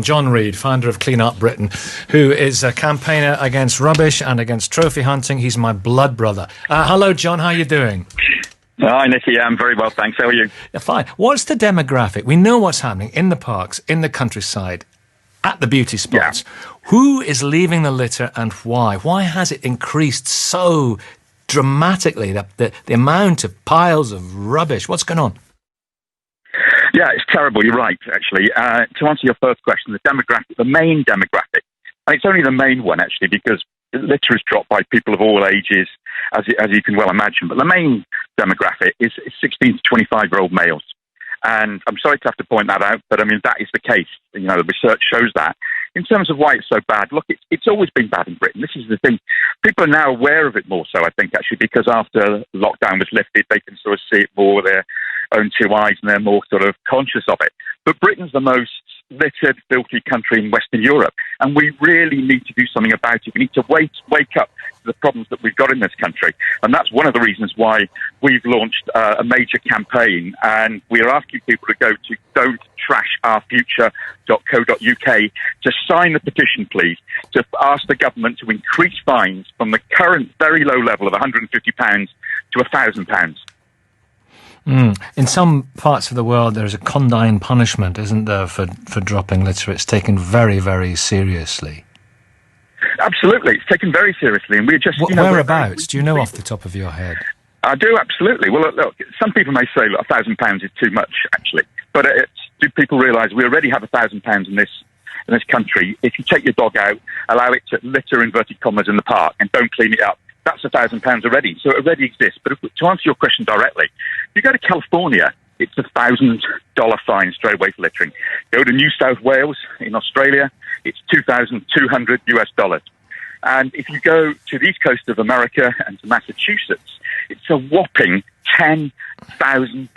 John Reid, founder of Clean Up Britain, who is a campaigner against rubbish and against trophy hunting. He's my blood brother. Hello, John. How are you doing? Hi, Nicky. I'm very well, thanks. How are you? Yeah, fine. What's the demographic? We know what's happening in the parks, in the countryside, at the beauty spots. Yeah. Who is leaving the litter and why? Why has it increased so dramatically, the amount of piles of rubbish? What's going on? Yeah, it's terrible. You're right, actually. To answer your first question, the main demographic, and it's only the main one, actually, because litter is dropped by people of all ages, as you can well imagine. But the main demographic is 16 to 25-year-old males. And I'm sorry to have to point that out, but I mean, that is the case. You know, the research shows that. In terms of why it's so bad, look, it's always been bad in Britain. This is the thing. People are now aware of it more so, I think, actually, because after lockdown was lifted, they can sort of see it more with their own two eyes and they're more sort of conscious of it. But Britain's the most littered, filthy country in Western Europe, and we really need to do something about it. We need to wake up to the problems that we've got in this country, and that's one of the reasons why we've launched a major campaign, and we are asking people to go to don'ttrashourfuture.co.uk to sign the petition, please, to ask the government to increase fines from the current very low level of £150 to £1,000. In some parts of the world, there's a condign punishment, isn't there, for dropping litter? It's taken very, very seriously. Absolutely, it's taken very seriously, and we're just whereabouts? Do you know off the top of your head? I do, absolutely. Well, look, some people may say £1,000 is too much, actually, but do people realise we already have £1,000 in this country? If you take your dog out, allow it to litter inverted commas in the park, and don't clean it up, that's £1,000 already. So it already exists. But to answer your question directly, if you go to California, it's $1,000 fine straight away for littering. Go to New South Wales in Australia, it's $2,200. And if you go to the east coast of America and to Massachusetts, it's a whopping $10,000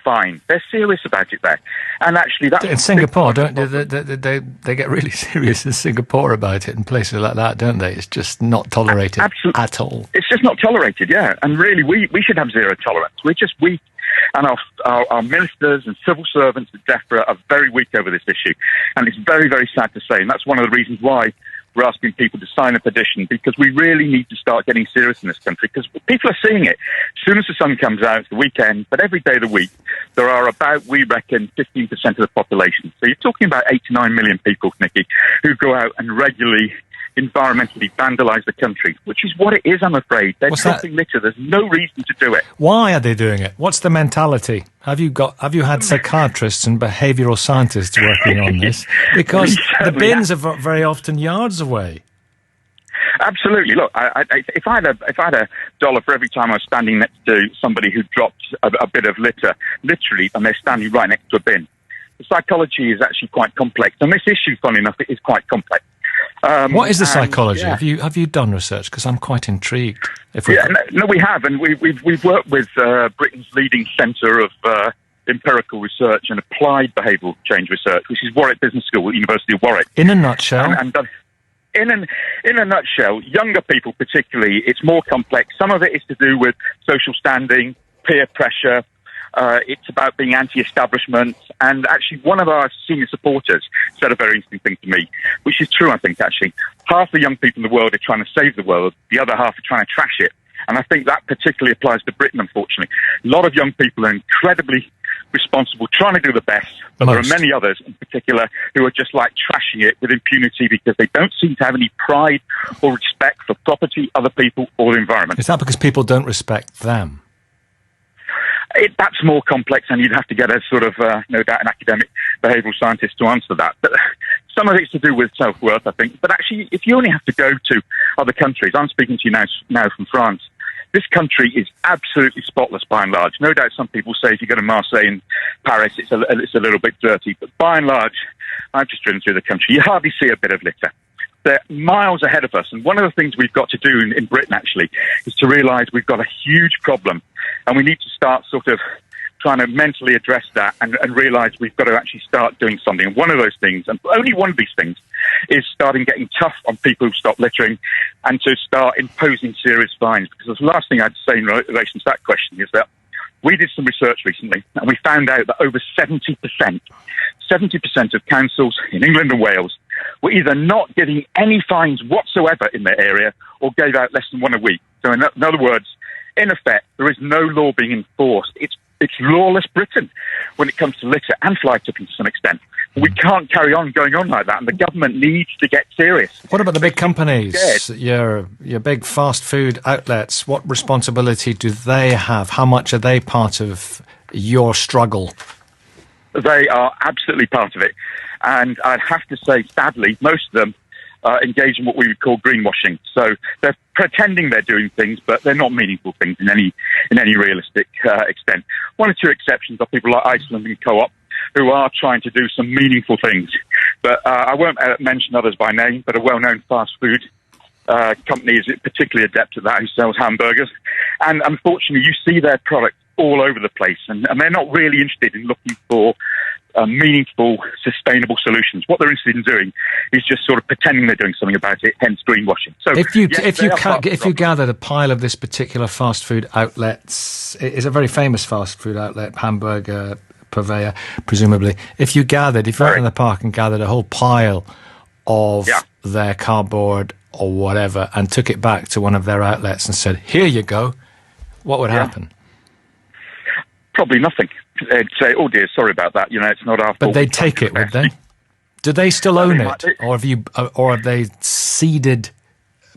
fine. They're serious about it there. And actually, that's in Singapore, don't they get really serious in Singapore about it in places like that, don't they? It's just not tolerated at all. It's just not tolerated, yeah. And really, we should have zero tolerance. We're just weak. And our ministers and civil servants at DEFRA are very weak over this issue. And it's very, very sad to say. And that's one of the reasons why we're asking people to sign a petition, because we really need to start getting serious in this country, because people are seeing it. As soon as the sun comes out, it's the weekend, but every day of the week, there are about, we reckon, 15% of the population. So you're talking about 8 to 9 million people, Nicky, who go out and regularly environmentally vandalise the country, which is what it is, I'm afraid. They're dropping litter. There's no reason to do it. Why are they doing it? What's the mentality? Have you had psychiatrists and behavioural scientists working on this? Because the bins are very often yards away. Absolutely. Look, if I had a dollar for every time I was standing next to somebody who dropped a bit of litter, literally, and they're standing right next to a bin, the psychology is actually quite complex. And this issue, funnily enough, it is quite complex. What is the psychology? Yeah. Have you done research? Because I'm quite intrigued. No, we have, and we've worked with Britain's leading centre of empirical research and applied behavioural change research, which is Warwick Business School, University of Warwick. In a nutshell. In a nutshell, younger people particularly, it's more complex. Some of it is to do with social standing, peer pressure. It's about being anti-establishment. And actually, one of our senior supporters said a very interesting thing to me, which is true, I think, actually. Half the young people in the world are trying to save the world. The other half are trying to trash it. And I think that particularly applies to Britain, unfortunately. A lot of young people are incredibly responsible, trying to do the best. But there are many others, in particular, who are just like trashing it with impunity because they don't seem to have any pride or respect for property, other people, or the environment. Is that because people don't respect them? That's more complex, and you'd have to get a sort of, no doubt, an academic behavioural scientist to answer that. But some of it's to do with self-worth, I think. But actually, if you only have to go to other countries, I'm speaking to you now from France, this country is absolutely spotless by and large. No doubt some people say if you go to Marseille and Paris, it's a little bit dirty. But by and large, I've just driven through the country. You hardly see a bit of litter. They're miles ahead of us. And one of the things we've got to do in Britain, actually, is to realise we've got a huge problem. And we need to start sort of trying to mentally address that and realise we've got to actually start doing something. And one of those things, and only one of these things, is starting getting tough on people who stop littering and to start imposing serious fines. Because the last thing I'd say in relation to that question is that We did some research recently, and we found out that over 70% of councils in England and Wales were either not getting any fines whatsoever in their area or gave out less than one a week. So in other words, in effect, there is no law being enforced. It's lawless Britain when it comes to litter and fly tipping to some extent. We can't carry on going on like that, and the government needs to get serious. What about the big companies, your big fast food outlets? What responsibility do they have? How much are they part of your struggle? They are absolutely part of it. And I'd have to say, sadly, most of them engage in what we would call greenwashing. So they're pretending they're doing things, but they're not meaningful things in any realistic extent. One or two exceptions are people like Iceland and Co-op, who are trying to do some meaningful things. But I won't mention others by name, but a well-known fast food company is particularly adept at that, who sells hamburgers. And unfortunately, you see their product all over the place, and they're not really interested in looking for meaningful, sustainable solutions. What they're interested in doing is just sort of pretending they're doing something about it, hence greenwashing. So, if you gathered a pile of this particular fast food outlets, it's a very famous fast food outlet, hamburger purveyor, presumably. If you went in the park and gathered a whole pile of their cardboard or whatever and took it back to one of their outlets and said, "Here you go," what would happen? Probably nothing. They'd say, "Oh dear, sorry about that. It's not our fault." But they'd take it, would they? Do they still own it, or have they ceded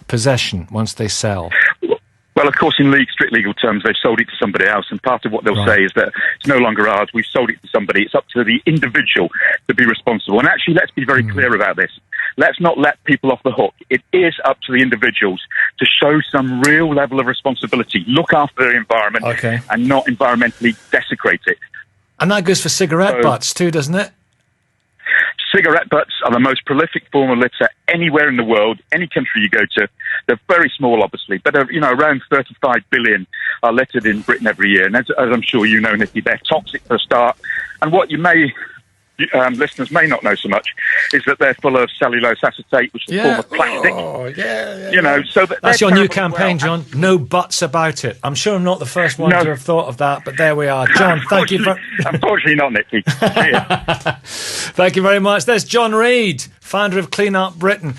possession once they sell? Well, of course, in strict legal terms, they've sold it to somebody else, and part of what they'll say is that it's no longer ours. We've sold it to somebody. It's up to the individual to be responsible. And actually, let's be very clear about this. Let's not let people off the hook. It is up to the individuals to show some real level of responsibility, look after their environment, and not environmentally desecrate it. And that goes for cigarette butts too, doesn't it? Cigarette butts are the most prolific form of litter anywhere in the world, any country you go to. They're very small, obviously, but around 35 billion are littered in Britain every year. And as I'm sure you know, Nicky, they're toxic for a start. And what listeners may not know so much is that they're full of cellulose acetate, which is a form of plastic. So that's your new campaign, John. No buts about it. I'm sure I'm not the first one to have thought of that, but there we are. John, thank you. Unfortunately not, Nicky. Thank you very much. There's John Reid, founder of Clean Up Britain.